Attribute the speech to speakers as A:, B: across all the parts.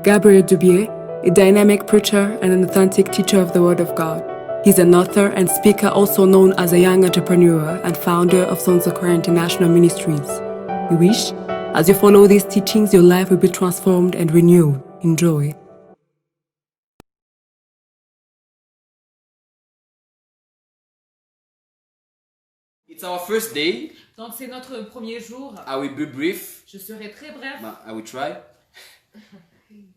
A: Gabriel Dubier, a dynamic preacher and an authentic teacher of the Word of God. He's an author and speaker also known as a young entrepreneur and founder of Sons of Prayer International Ministries. We wish, as you follow these teachings, your life will be transformed and renewed. Enjoy.
B: It's our first day.
C: Donc c'est notre premier jour.
B: I will be brief.
C: Je serai très bref.
B: I will try.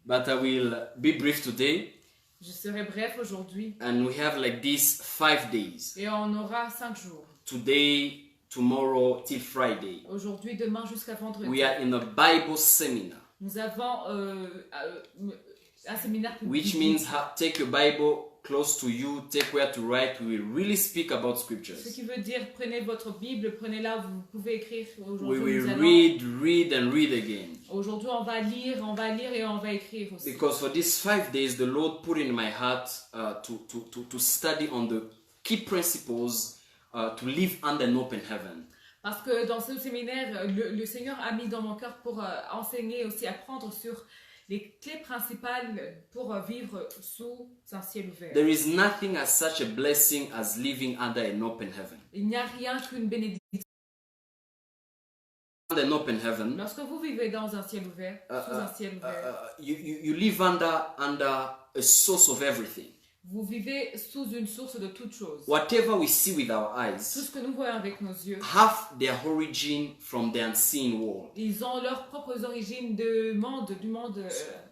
B: But I will be brief today.
C: Je serai bref aujourd'hui.
B: And we have like these 5 days.
C: Et on aura 5 jours.
B: Today, tomorrow, till Friday.
C: Aujourd'hui, demain jusqu'à vendredi.
B: We are in a Bible seminar.
C: Nous avons un séminaire public.
B: Which means take your Bible close to you, take where to write. We will really speak about scriptures.
C: Ce qui veut dire, prenez votre Bible, prenez-la, vous pouvez écrire.
B: We will read and read again.
C: Aujourd'hui, on va lire et on va écrire aussi.
B: Because for these 5 days, the Lord put in my heart to study on the key principles to live under an open heaven.
C: Parce que dans ce séminaire, le Seigneur a mis dans mon cœur pour enseigner aussi, apprendre sur les clés principales pour vivre sous un ciel ouvert.
B: There is nothing as such a blessing as living under an open heaven.
C: Il n'y a rien qu'une bénédiction.
B: Under an open heaven,
C: Lorsque vous vivez dans un ciel ouvert, sous un ciel ouvert,
B: you live under a source of everything.
C: vous vivez sous une source de toutes choses.
B: Whatever we see with our
C: Tout
B: eyes
C: ce que nous voyons avec nos yeux,
B: have their origin from the unseen world.
C: ils ont leurs propres origines du monde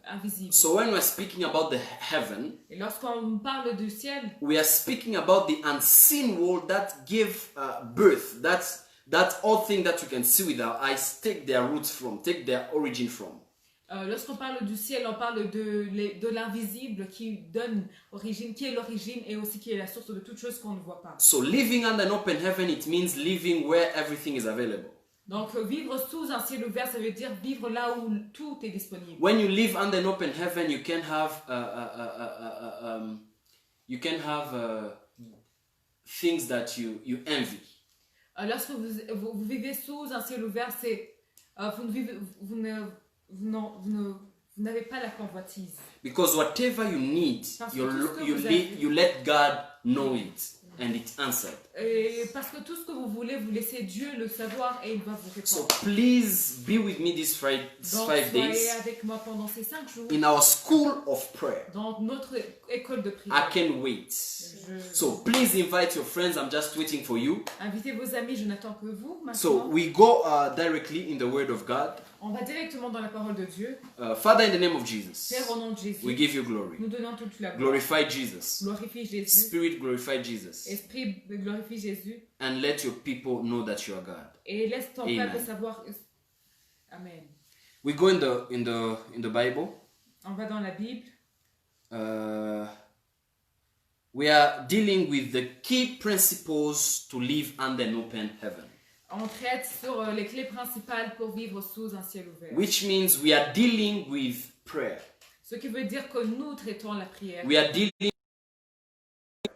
C: invisible.
B: So when we're speaking about the heaven,
C: Et lorsqu'on parle du ciel,
B: we are speaking about the unseen world that give birth. That all thing that you can see with our eyes take their roots from, take their origin from.
C: lorsqu'on parle du ciel, on parle de l'invisible qui donne origine, qui est l'origine et aussi qui est la source de toutes choses qu'on ne voit pas.
B: So living under an open heaven, it means living where everything is available.
C: Donc vivre sous un ciel ouvert, ça veut dire vivre là où tout est disponible.
B: When you live under an open heaven, you can have things that you envy.
C: Lorsque vous vivez sous un ciel ouvert, c'est vous n'avez pas la convoitise.
B: Because whatever you need, you let God know it and it answered.
C: Et parce que tout ce que vous voulez, vous laissez Dieu le savoir et il va vous répondre.
B: So please be with me these 5
C: Donc,
B: days
C: soyez avec moi pendant ces 5 jours
B: in our school of prayer.
C: dans notre école de
B: I
C: prière.
B: can wait. So please invite your friends. I'm just waiting for you.
C: Invitez vos amis, je n'attends que vous maintenant.
B: So we go directly in the Word of God.
C: On va directement dans la parole de Dieu.
B: Father, in the name of Jesus,
C: Père, au nom de Jésus,
B: we give you glory.
C: nous donnons toute la gloire.
B: Glorify Jesus.
C: Glorifie Jésus.
B: Spirit, glorify Jesus.
C: Esprit, glorifie Jésus.
B: And let your people know that you are God.
C: Et laisse ton
B: Amen.
C: peuple savoir. Amen.
B: We go in the Bible.
C: On va dans la Bible.
B: We are dealing with the key principles to live under an open heaven.
C: On traite sur les clés principales pour vivre sous un ciel ouvert.
B: Which means we are dealing with prayer.
C: Ce qui veut dire que nous traitons la prière.
B: We are dealing.
C: Le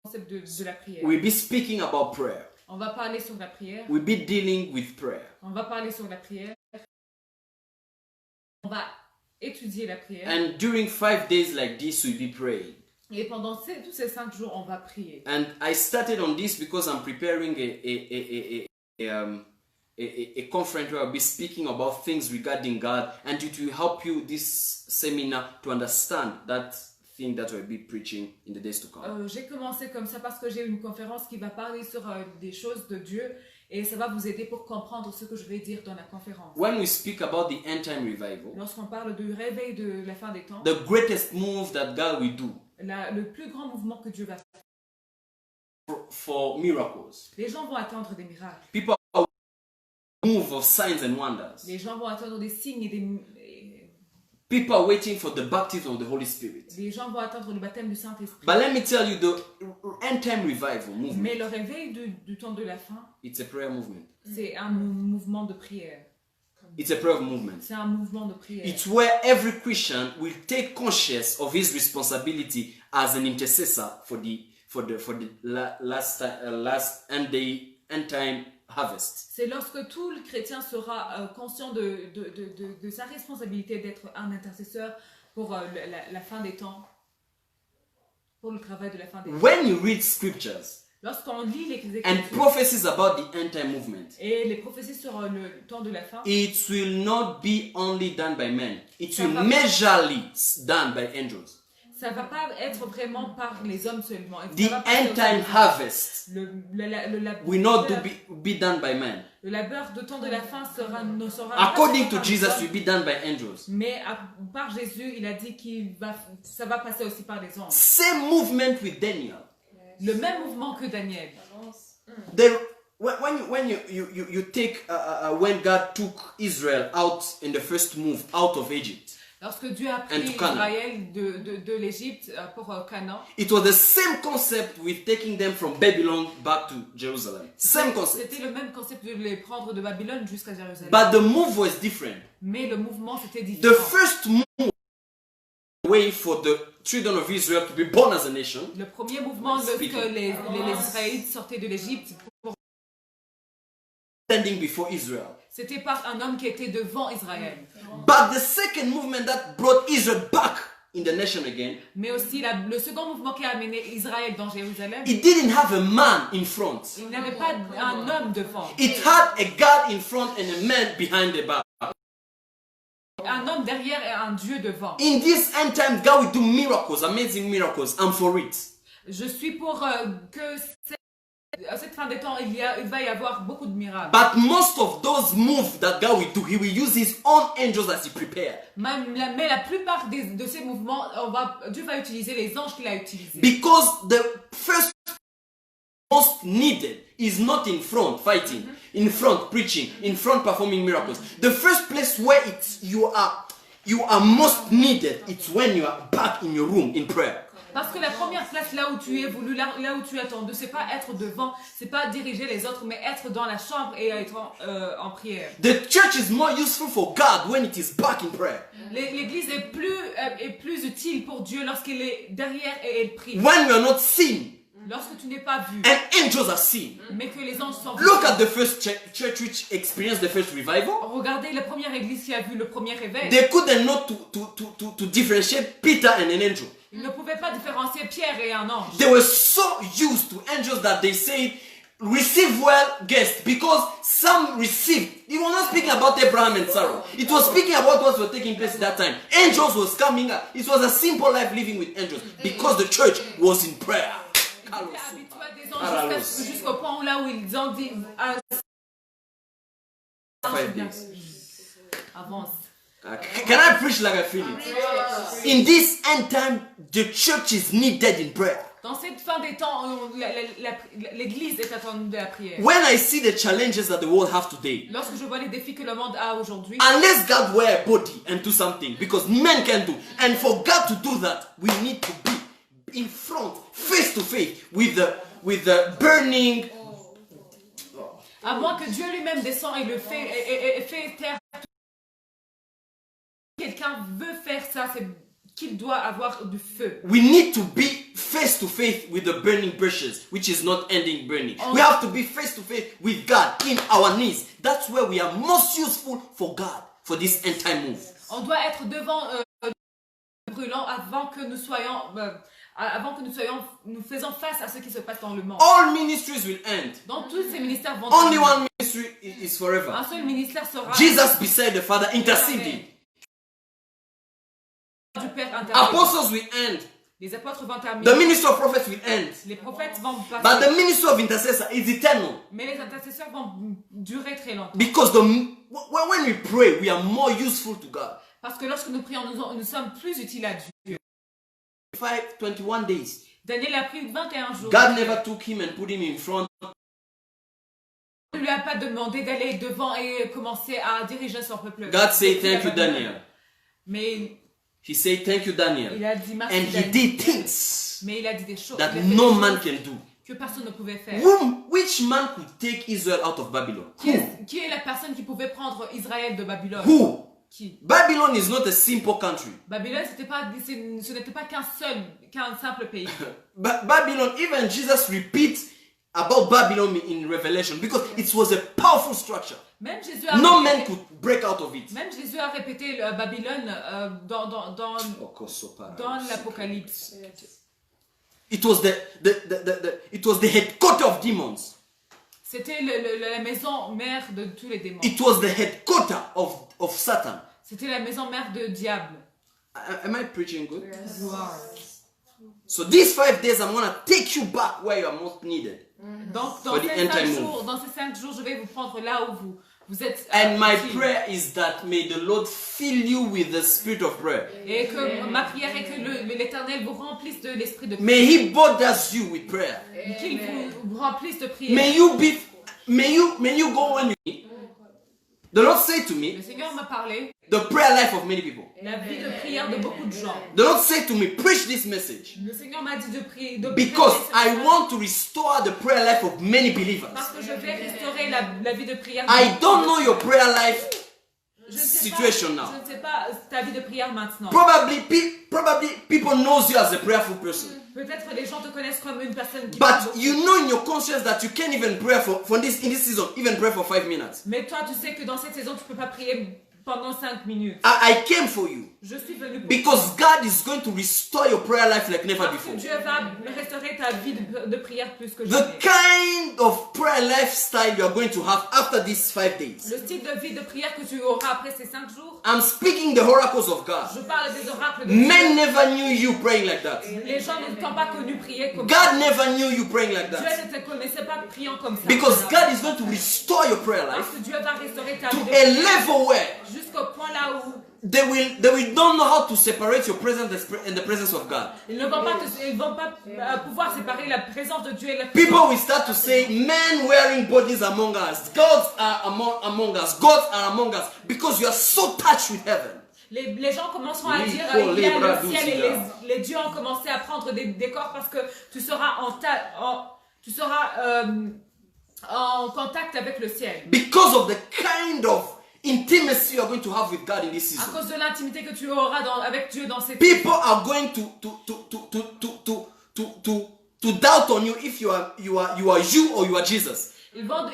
C: concept de la prière.
B: We'll be speaking about prayer.
C: On va parler sur la prière.
B: We'll be dealing with prayer.
C: On va parler sur la prière. On va étudier la prière.
B: And during 5 days like this, we'll be praying.
C: Et pendant tous ces 5 jours, on va prier.
B: And I started on this because I'm preparing a conference where I'll be speaking about things regarding God, and it will help you, this seminar, to understand that thing that we'll be preaching in the days to come.
C: J'ai commencé comme ça parce que j'ai une conférence qui va parler sur des choses de Dieu et ça va vous aider pour comprendre ce que je vais dire dans la conférence.
B: When we speak about the end time revival,
C: Lorsqu'on parle du réveil de la fin des temps,
B: the greatest move that God will do
C: le plus grand mouvement que Dieu va faire,
B: for miracles,
C: les gens vont attendre des miracles.
B: people are move of signs and wonders.
C: Les gens vont attendre des signes
B: People are waiting for the baptism of the Holy Spirit.
C: les gens vont attendre le baptême du Saint-Esprit.
B: But let me tell you, the end time revival movement,
C: Mais le réveil du temps de la fin,
B: it's a prayer movement.
C: c'est un mouvement de prière.
B: It's a prayer movement.
C: C'est un mouvement de prière.
B: It's where every Christian will take conscious of his responsibility as an intercessor for the last end time harvest.
C: C'est lorsque tout le chrétien sera conscient de sa responsabilité d'être un intercesseur pour la fin des temps, pour le travail de la fin des temps.
B: When you read scriptures
C: Lorsqu'on lit les
B: and
C: Écritures
B: prophecies about the end time movement,
C: et les prophéties sur le temps de la fin,
B: it will not be only done by men. It
C: Ça
B: will
C: va pas-
B: majorly done by angels.
C: ça ne va pas être vraiment par les hommes seulement. Ça
B: The
C: va passer
B: end
C: aussi
B: time
C: par-
B: harvest
C: le
B: will not
C: labeur-
B: be done by men.
C: le labeur de temps de la fin ne sera
B: According
C: pas
B: to
C: par les
B: Jesus,
C: hommes,
B: will be done by angels.
C: mais par Jésus, il a dit ça va passer aussi par les anges.
B: Same movement with Daniel.
C: Le même mouvement que Daniel.
B: There, when you take when God took Israel out in the first move out of Egypt,
C: Lorsque Dieu a pris
B: And to Canaan.
C: Israël de l'Égypte pour Canaan,
B: it was the same concept with taking them from Babylon back to Jerusalem. Same concept.
C: c'était le même concept de les prendre de Babylone jusqu'à Jérusalem.
B: But the move was different.
C: Mais le mouvement c'était
B: The
C: différent.
B: first move way for the children of Israel to be born as a nation
C: Le premier mouvement, lorsque
B: Speaking.
C: les Israélites sortaient de l'Égypte,
B: standing before Israel.
C: c'était par un homme qui était devant Israël.
B: But the second movement that brought Israel back in the nation again,
C: Mais aussi le second mouvement qui a amené Israël dans Jérusalem,
B: it didn't have a man in front.
C: il n'avait pas un homme devant.
B: It had a God in front and a man behind the back.
C: Un homme derrière et un Dieu devant.
B: In this end time, God will do miracles, amazing miracles. I'm for it.
C: Je suis pour que à cette fin des temps, il va y avoir beaucoup de miracles.
B: But most of those moves that God will do, He will use His own angels as He prepared.
C: Mais la plupart de ces mouvements, Dieu va utiliser les anges qu'il a utilisés.
B: Because the first most needed is not in front fighting, in front preaching, in front performing miracles. The first place where you are most needed, it's when you are back in your room in prayer.
C: Parce que la première place là où tu es voulu, là où tu es attendu, c'est pas être devant, c'est pas diriger les autres, mais être dans la chambre et être en prière.
B: The church is more useful for God when it is back in prayer.
C: L'église est plus utile pour Dieu lorsqu'elle est derrière et elle prie.
B: When we are not seen
C: Lorsque tu n'es pas vu,
B: and angels are seen.
C: mais que les anges sont vus.
B: Look at the first church which experienced the first revival.
C: Regardez la première église qui a vu le premier réveil.
B: They couldn't know to differentiate Peter and an angel.
C: Ils ne pouvaient pas différencier Pierre et un ange.
B: They were so used to angels that they said, receive well guests, because some received. It was not speaking about Abraham and Sarah. It was speaking about what was taking place at that time. Angels was coming up. It was a simple life living with angels because the church was in prayer.
C: Ils étaient habitués à des anges jusqu'au point là où ils ont dit avance.
B: Can I preach like I feel it? In this end time, the church is needed in prayer.
C: Dans cette fin des temps, l'église est attendue de la prière.
B: When I see the challenges that the world have today,
C: Lorsque je vois les défis que le monde a aujourd'hui,
B: unless God wear a body and do something, because men can do, and for God to do that, we need to be in front, face to face, with the burning.
C: à moins que Dieu lui-même descend et le fait et fait taire. Quelqu'un veut faire ça, c'est qu'il doit avoir du feu.
B: We need to be face to face with the burning bushes, which is not ending burning. We have to be face to face with God in our knees. That's where we are most useful for God for this end time move.
C: On doit être devant brûlant avant que nous faisons face à ce qui se passe dans le monde.
B: All ministries will end.
C: Donc tous ces ministères vont
B: Only
C: terminer.
B: one ministry is forever.
C: Un seul ministère sera
B: Jesus beside the Father interceding.
C: du Père intercédé.
B: Apostles will end.
C: Les apôtres vont terminer.
B: The ministry of prophets will end.
C: Les prophètes vont
B: But
C: passer.
B: the ministry of intercessor is eternal.
C: Mais les intercesseurs vont durer très longtemps.
B: Because when we pray, we are more useful to God.
C: Parce que lorsque nous prions, nous sommes plus utiles à Dieu.
B: 21 days.
C: Daniel a pris 21 jours.
B: God never took him and put him in front.
C: Il ne lui a pas demandé d'aller devant et commencer à diriger son peuple.
B: God said, thank you, Daniel.
C: Mais
B: He said, thank you, Daniel.
C: il a dit merci.
B: And he did things
C: Mais il a dit des choses
B: that
C: il a fait
B: no
C: des
B: man
C: choses
B: can do.
C: que personne ne pouvait faire.
B: Which man could take Israel out of Babylon? Who?
C: Qui est la personne qui pouvait prendre Israël de Babylone?
B: Who?
C: Qui?
B: Babylon is not a simple country.
C: Babylone, ce n'était pas qu'un simple pays.
B: Babylon, even Jesus repeats about Babylon in Revelation because it was a powerful structure.
C: Même Jésus a
B: No
C: répété-
B: man could break out of it.
C: Même Jésus a répété Babylone dans l'Apocalypse.
B: It was the headquarter of demons.
C: C'était la maison mère de tous les démons.
B: It was the headquarter of Satan.
C: C'était la maison mère de diable.
B: Am I preaching good?
C: Wow.
B: So these 5 days, I'm gonna take you back where you are most needed.
C: Donc
B: For the end time move.
C: dans ces 5 jours, je vais vous prendre là où vous êtes.
B: And my
C: utile.
B: prayer is that may the Lord fill you with the spirit of prayer.
C: Et que ma prière est que l'Éternel vous remplisse de l'esprit de prière.
B: May He borders you with prayer.
C: Qu'il vous remplisse de prière.
B: May you go when you. The Lord said to me,
C: Le Seigneur m'a parlé
B: the prayer life of many people.
C: la vie de prière de beaucoup de gens.
B: The Lord said to me, preach this message
C: Le Seigneur m'a dit de prier.
B: because I want to restore the prayer life of many believers.
C: Parce que je vais restaurer la vie de prière.
B: I don't know your prayer life
C: Je ne sais
B: situation
C: pas,
B: now.
C: Je ne sais pas ta vie de prière maintenant.
B: Probably people knows you as a prayerful person.
C: Peut-être les gens te connaissent comme une personne qui
B: But
C: prie beaucoup.
B: you know in your conscience that you can't even pray in this season, even pray for 5 minutes.
C: Mais toi, tu sais que dans cette saison, tu peux pas prier pendant 5 minutes.
B: I came for you
C: Je suis venu pour
B: because God is going to restore your prayer life like never
C: parce que
B: before.
C: Dieu va restaurer ta vie de prière plus que
B: The
C: jamais.
B: kind of prayer lifestyle you are going to have after these 5 days.
C: Le style de vie de prière que tu auras après ces 5 jours,
B: I'm speaking the oracles of God.
C: je parle des oracles de
B: Men
C: Dieu.
B: never knew you praying like that.
C: Les gens ne t'ont pas connu prier comme
B: God
C: ça.
B: never knew you praying like
C: Dieu
B: that.
C: ne te connaissait pas priant comme ça.
B: Because God is going to restore your prayer
C: Parce
B: life
C: que Dieu va restaurer ta
B: to
C: vie de
B: a
C: prière
B: level where
C: jusqu'au point là où
B: they will don't know how to separate your presence and the presence of God.
C: ils ne vont pas, ils vont pas pouvoir séparer la présence de Dieu et la
B: People will start to say, men wearing bodies among us, gods are among us, gods are among us, because you are so touched with heaven.
C: Les gens commenceront à
B: Oui,
C: dire
B: pour
C: il y a
B: les bras
C: le ciel et
B: douces,
C: les dieux ont commencé à prendre des corps parce que tu seras en contact avec le ciel.
B: Because of the kind of intimacy you are going to have with God in this
C: À
B: season.
C: cause de l'intimité que tu auras avec Dieu dans cette
B: People are going to doubt on you if you are you or you are Jesus.
C: Ils vont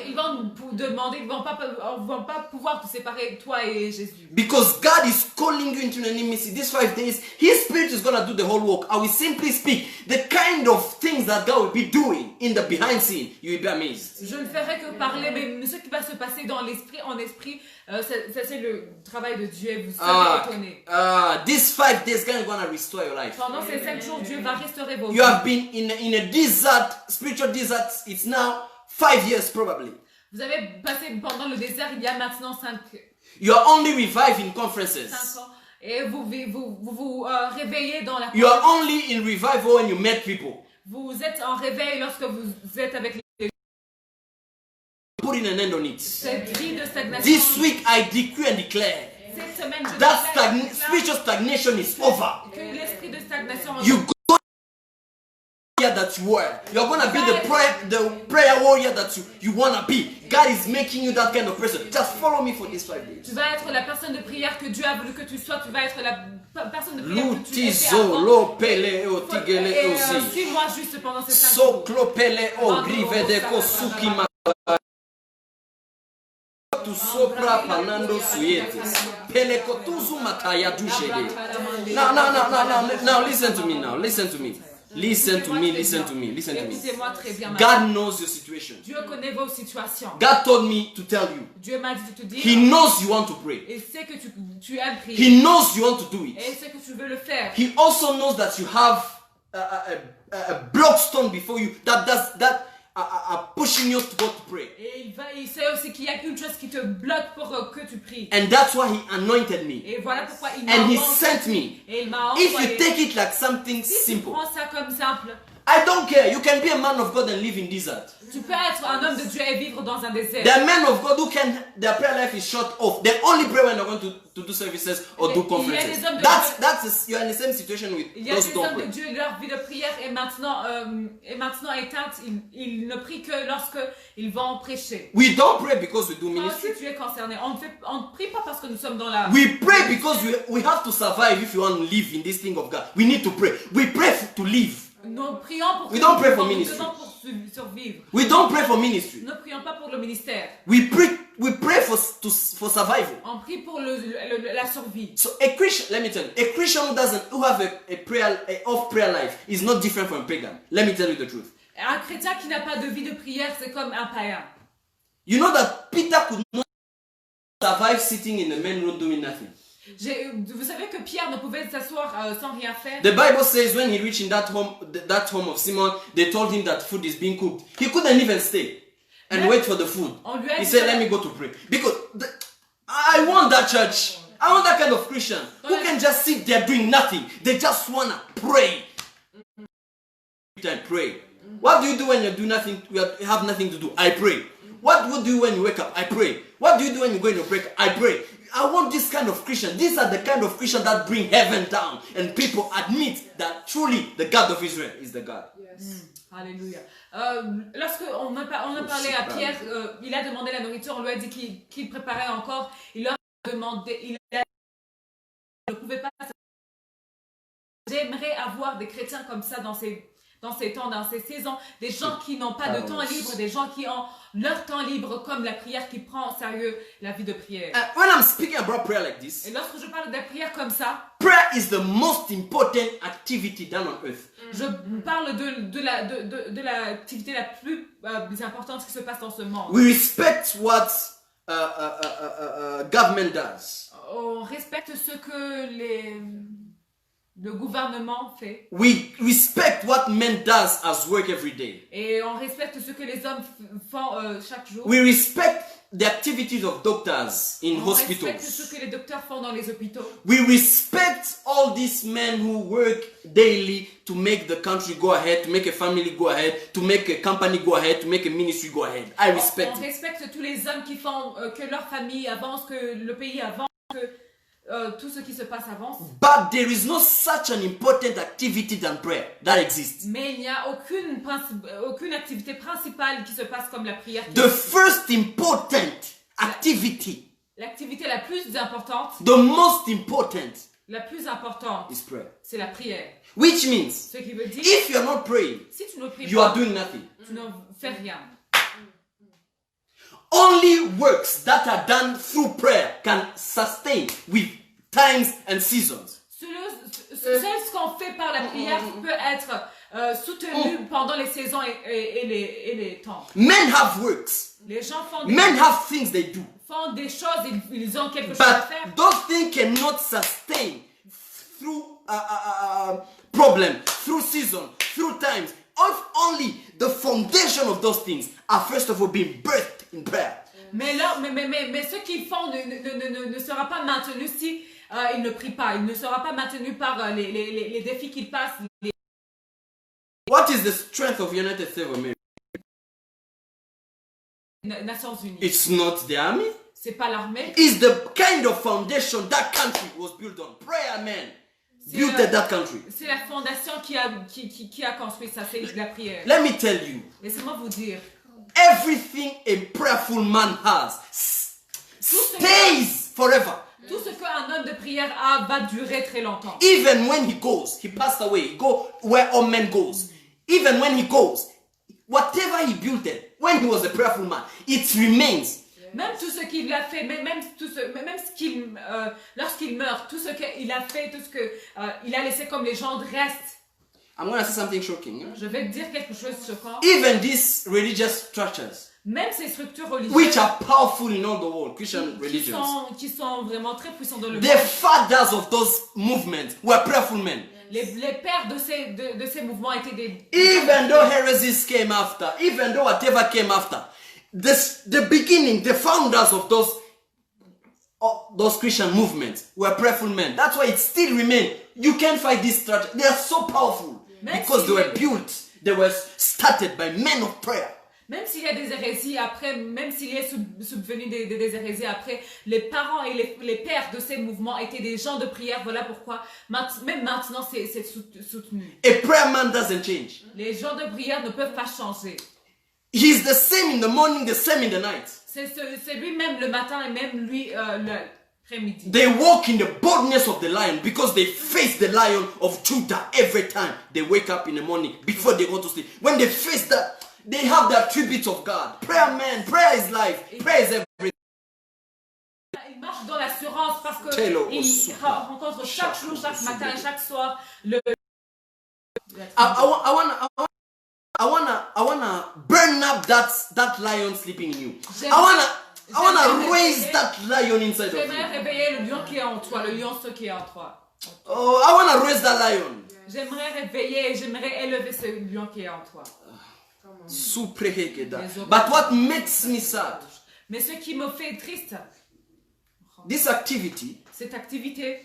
C: vous demander, ils vont pas pouvoir te séparer toi et Jésus.
B: Because God is calling you into an intimacy. These 5 days, His Spirit is going to do the whole work. I will simply speak the kind of things that God will be doing in the behind scene. You will be amazed.
C: Je ne ferai que parler, mais ce qui va se passer dans l'esprit, ça c'est le travail de Dieu. Vous serez étonnés.
B: These 5 days, God is going to restore your life.
C: Pendant ces 5 jours, Dieu va restaurer vos
B: You
C: vies.
B: have been in a desert, spiritual desert. It's now 5 years probably.
C: Vous avez passé pendant le désert il y a maintenant 5
B: You are only revived in conferences.
C: ans. Et vous réveillez dans la
B: You are only in revival when you met people.
C: Vous êtes en réveil lorsque vous êtes avec les
B: Putting an end on it.
C: cette vie de stagnation.
B: This week I decree and declare
C: Cette semaine, je
B: that
C: déclare
B: spiritual stagnation is over.
C: que l'esprit de stagnation
B: You go that you were. You're gonna be the prayer warrior that you wanna be. God is making you that kind of person. Just follow me for these 5 days.
C: tu vas être la personne de prière que Dieu a voulu que tu sois. Tu vas être la personne de prière que tu étais
B: Lutizo
C: avant.
B: lo pele o tigele
C: Et
B: osi.
C: suis-moi juste pendant ces 5
B: So
C: jours.
B: klopele o grive de kosuki ma. Tu sopra panando suyetes. Pele kotuzu mataya dujede. Now listen to me now. Listen to me. Listen to me.
C: Écoutez-moi très bien.
B: God knows your situation.
C: Dieu connaît vos situations.
B: God told me to tell you.
C: Dieu m'a dit de te dire.
B: He knows you want to pray.
C: Il sait que tu aimes prier.
B: He knows you want to do
C: Et
B: it.
C: il sait que tu veux le faire.
B: He also knows that you have a block stone before you that are pushing you to go to pray.
C: Et il sait aussi qu'il y a une chose qui te bloque pour que tu pries.
B: And that's why He anointed me.
C: Et voilà pourquoi il m'a
B: And He
C: envoyé.
B: sent me.
C: Et il m'a
B: If
C: envoyé.
B: you take it like something
C: Si tu
B: simple,
C: prends ça comme simple,
B: I don't care. You can be a man of God and live in desert.
C: tu peux être un homme de Dieu et vivre dans un désert.
B: There are men of God who their prayer life is shut off. They only pray when they're going to do services or do
C: Il y a
B: conferences.
C: des hommes de
B: You're in the same situation with
C: Il y a
B: those
C: des
B: who don't
C: hommes de
B: pray.
C: Dieu, leur vie de prière est maintenant éteinte. Ils ne prient que lorsque ils vont prêcher.
B: We don't pray because we do
C: Toi
B: ministry.
C: aussi, tu es concerné. On ne prie pas parce que nous sommes dans la...
B: We pray because we have to survive if you want to live in this thing of God. We need to pray. We pray to live.
C: Nous prions pour
B: We don't pray for
C: nous
B: ministry.
C: demandons pour survivre.
B: We don't pray for ministry.
C: Nous ne prions pas pour le ministère.
B: We pray for survival.
C: On prie pour la survie.
B: So a Christian, let me tell you, a Christian who have a off prayer life is not different from a pagan. Let me tell you the truth.
C: Un chrétien qui n'a pas de vie de prière, c'est comme un païen.
B: You know that Peter could not survive sitting in the main room doing nothing.
C: Vous savez que Pierre ne pouvait s'asseoir sans rien faire.
B: The Bible says when he reached in that home of Simon, they told him that food is being cooked. He couldn't even stay and wait for the food. He said, "Let me go to pray." Because I want that church. I want that kind of Christian who can just sit there doing nothing. They just wanna pray. And pray. What do you do when you do nothing? You have nothing to do. I pray. What do you do when you wake up? I pray. What do you do when you go in a break? I pray. I want this kind of Christian. These are the kind of Christian that bring heaven down, and people admit that truly the God of Israel is the God.
C: Yes. Alléluia. Lorsque on a parlé à Pierre, il a demandé la nourriture, on lui a dit qu'il préparait encore. Il leur a demandé, il ne pouvait pas. J'aimerais avoir des chrétiens comme ça dans ces temps, dans ces saisons, des gens qui n'ont pas de temps libre, des gens qui ont leur temps libre comme la prière, qui prend au sérieux la vie de prière.
B: When I'm speaking about prayer like this,
C: Et lorsque je parle de la prière comme ça,
B: prayer is the most important activity down on earth.
C: je parle de l'activité la plus importante qui se passe dans ce monde.
B: We respect what government does.
C: On respecte ce que le gouvernement fait.
B: We respect what men does as work every day.
C: Et on respecte ce que les hommes font chaque jour.
B: We respect the activities of doctors in
C: On respecte
B: hospitals.
C: ce que les docteurs font dans les hôpitaux.
B: We respect all these men who work daily to make the country go ahead, to make a family go ahead, to make a company go ahead, to make a ministry go ahead. I respect
C: On
B: it.
C: respecte tous les hommes qui font que leur famille avance, que le pays avance, que tout ce qui se passe avance.
B: But there is no such an important activity than prayer that exists.
C: Mais il n'y a aucune activité principale qui se passe comme la prière.
B: The first important activity,
C: L'activité la plus importante,
B: the most important, is prayer.
C: c'est la prière.
B: Which means,
C: Ce qui veut dire,
B: if you are not praying,
C: si tu ne pries
B: you
C: pas,
B: are doing nothing.
C: tu ne fais rien.
B: Only works that are done through prayer can sustain with times and seasons.
C: Seul ce qu'on fait par la prière peut être soutenu pendant les saisons et les temps.
B: Men have works.
C: Les gens
B: Men have things they do.
C: font des choses, ils ont quelque chose à
B: But
C: faire.
B: those things cannot sustain through problem, through season, through times. If only the foundation of those things are first of all being birthed in prayer.
C: Mais ce qu'ils font ne sera pas maintenu si ils ne prient pas. Il ne sera pas maintenu par les défis qu'ils passent.
B: What is the strength of United States of America?
C: Nations Unies.
B: It's not the army.
C: C'est pas l'armée.
B: It's the kind of foundation that country was built on. Prayer men built that country.
C: C'est la fondation qui a construit ça, c'est la prière.
B: Let me tell you,
C: Laissez-moi vous dire.
B: everything a prayerful man has stays forever.
C: Tout ce qu'un homme de prière a va durer très longtemps.
B: Even when he goes, he passed away, he go where all men goes. Even when he goes, whatever he built it, when he was a prayerful man, it remains.
C: Même tout ce qu'il a fait, lorsqu'il meurt, tout ce qu'il a fait, tout ce qu'il a laissé comme légende reste.
B: I'm going to say something shocking.
C: Je vais te dire quelque chose de choquant.
B: Even these religious structures,
C: Même ces structures
B: which
C: religieuses
B: are powerful in all the world, Christian religions,
C: qui sont vraiment très puissantes dans le
B: the
C: monde.
B: fathers of those movements were prayerful men.
C: Les pères de ces mouvements étaient des...
B: Even though heresies came after, even though whatever came after, the beginning, the founders of those Christian movements were prayerful men. That's why it still remains. You can't fight this structure. They are so powerful because they were built. They were started by men of prayer.
C: Même s'il y a des hérésies après, même s'il y a subvenu des hérésies après, les parents et les pères de ces mouvements étaient des gens de prière. Voilà pourquoi, même maintenant, c'est soutenu.
B: A prayer man doesn't change.
C: Les gens de prière ne peuvent pas changer.
B: He's the same in the morning, the same in the night.
C: C'est lui-même le matin et même lui l'après-midi.
B: They walk in the boldness of the lion because they face the lion of Judah every time they wake up in the morning before they go to sleep. When they face they have the attributes of God. Prayer, man, prayer is life. Prayer is everything.
C: Il marche dans l'assurance parce que
B: Taylor,
C: il
B: super.
C: rencontre chaque jour, chaque matin, chaque soir le.
B: I wanna burn up that lion sleeping in you. I wanna
C: j'aimerais
B: raise
C: réveiller-
B: that lion inside of
C: J'aimerais
B: you.
C: réveiller le lion qui est en toi, le lionceau qui est en toi.
B: Oh, I wanna raise that lion.
C: J'aimerais réveiller, j'aimerais élever ce lion qui est en toi.
B: But what makes me sad,
C: Mais ce qui me fait triste,
B: this activity,
C: cette activité,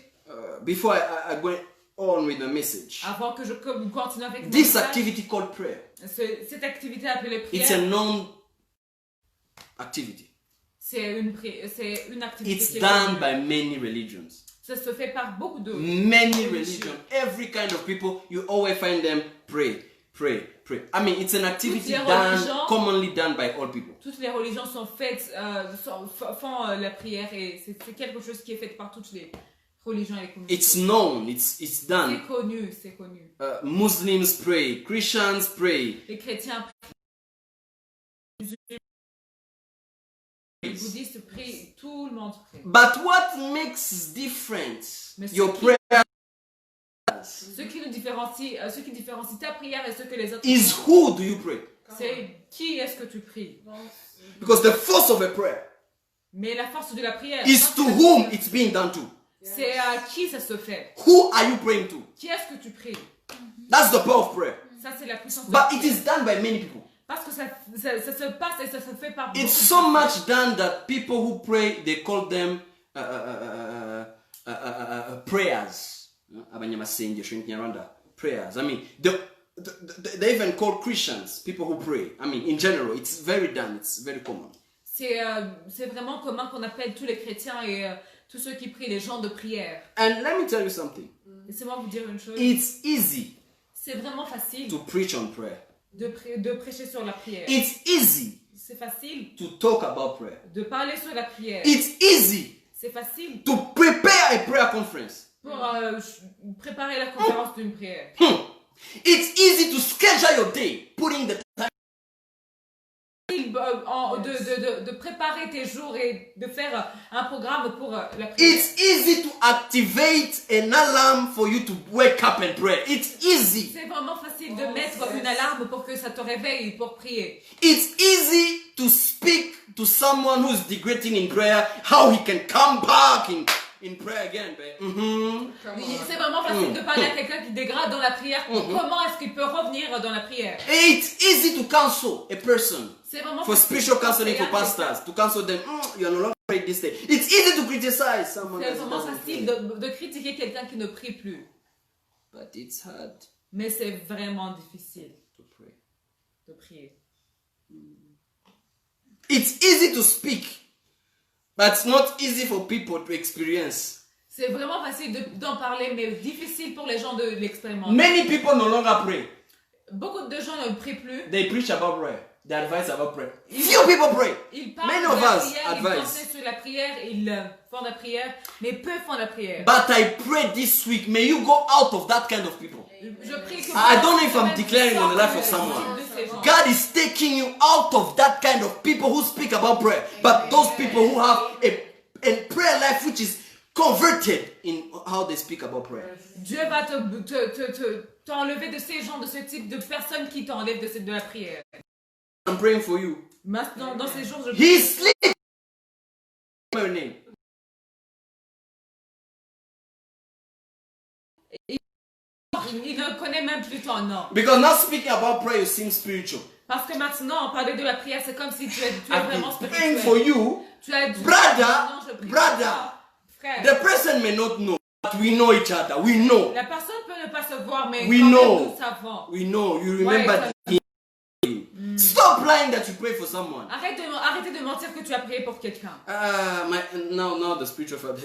B: before I go on with the message,
C: avant que je continue avec mon
B: this
C: message,
B: activity called prayer,
C: cette activité appelée
B: it's a
C: prière,
B: known activity.
C: c'est une activité
B: It's
C: qui est
B: done
C: connue.
B: by many religions.
C: Ça se fait par beaucoup de
B: Many religions. Every kind of people, you always find them pray, pray, pray. I mean, it's an activity
C: Toutes les
B: done,
C: religions-
B: commonly done by all people.
C: Toutes les religions sont faites, font la prière et c'est quelque chose qui est fait par toutes les religions et les communautés.
B: It's known, it's done.
C: C'est connu, c'est connu.
B: Muslims pray, Christians pray.
C: Les chrétiens prient, les bouddhistes prient, tout le monde prie.
B: But what makes different
C: Mais
B: your
C: ce qui-
B: prayer
C: Ce qui différencie ta prière et ce que les autres
B: is
C: font,
B: who do you pray?
C: c'est qui est-ce que tu pries.
B: Because the force of a prayer
C: Mais la force de la prière,
B: is to whom it's being done to.
C: c'est à qui ça se fait.
B: Who are you praying to?
C: Qui est-ce que tu pries?
B: That's the power of prayer.
C: Ça, c'est la puissance de la
B: But it
C: prière.
B: is done by many people.
C: Parce que ça se passe et ça se fait par beaucoup
B: It's
C: de
B: so
C: personnes.
B: much done that people who pray, they call them prayers. Abanyamasengesho in Kinyarwanda, prayers. I mean, they even call Christians people who pray. I mean, in general, it's very done. It's very common.
C: C'est vraiment commun qu'on appelle tous les chrétiens et tous ceux qui prient les gens de prière.
B: And let me tell you something.
C: Laissez-moi vous dire une chose.
B: It's easy
C: C'est vraiment facile
B: to preach on prayer.
C: de prêcher sur la prière.
B: It's easy
C: C'est facile
B: to talk about prayer.
C: de parler sur la prière.
B: It's easy
C: C'est facile
B: to prepare a prayer conference.
C: pour préparer la conférence d'une prière.
B: It's easy to schedule your day, putting the time.
C: De préparer tes jours et de faire un programme pour la prière.
B: It's easy to activate an alarm for you to wake up and pray. It's easy.
C: C'est vraiment facile de mettre une alarme pour que ça te réveille pour prier.
B: It's easy to speak to someone who's degrading in prayer, how he can come back in prayer again.
C: C'est vraiment facile de parler à quelqu'un qui dégrade dans la prière. Comment est-ce qu'il peut revenir dans la prière?
B: It's easy to counsel a person
C: C'est vraiment
B: for
C: facile
B: spiritual
C: de
B: counseling for
C: conseiller à
B: pastors, to counsel them, you are no longer praying this day. It's easy to criticize someone
C: C'est
B: else who
C: vraiment
B: doesn't
C: facile
B: pray.
C: de critiquer quelqu'un qui ne prie plus.
B: But it's hard
C: Mais c'est vraiment difficile
B: to pray.
C: de prier.
B: It's easy to speak, but it's not easy for people to experience.
C: C'est vraiment facile d'en parler, mais difficile pour les gens de l'expérimenter.
B: Many people no longer pray.
C: Beaucoup de gens ne prient plus.
B: They preach about prayer. They advise about prayer. Few people pray.
C: Ils parlent
B: Many
C: de
B: of
C: la
B: us
C: prière, ils
B: advise.
C: pensent sur la prière, ils font la prière, mais peu font la prière.
B: But I pray this week, may you go out of that kind of people.
C: Je prie que
B: I don't know if I'm declaring on the life of
C: de
B: someone.
C: ces gens.
B: God is taking you out of that kind of people who speak about prayer. But those people who have a prayer life which is converted in how they speak about prayer.
C: Dieu va t'enlever de ces gens, de ce type de personnes qui t'enlèvent de la prière.
B: I'm praying for you.
C: Maintenant, dans ces jours, je
B: He is sleeping. My name.
C: il ne connaît même plus ton nom.
B: Because now speaking about prayer you seem spiritual.
C: Parce que maintenant, parler de la prière, c'est comme si tu es
B: I've
C: vraiment
B: been praying for
C: spirituel.
B: you.
C: Tu as dit,
B: Brother,
C: non, je prie
B: brother.
C: pour toi. Frère,
B: The person may not know, but we know each other. We know.
C: la personne peut ne pas se voir, mais
B: We
C: quand
B: know.
C: même, nous savons.
B: We know. You remember
C: Ouais,
B: him. Stop lying that you pray for someone.
C: Arrêtez de mentir que tu as prié pour quelqu'un.
B: Now the spiritual father.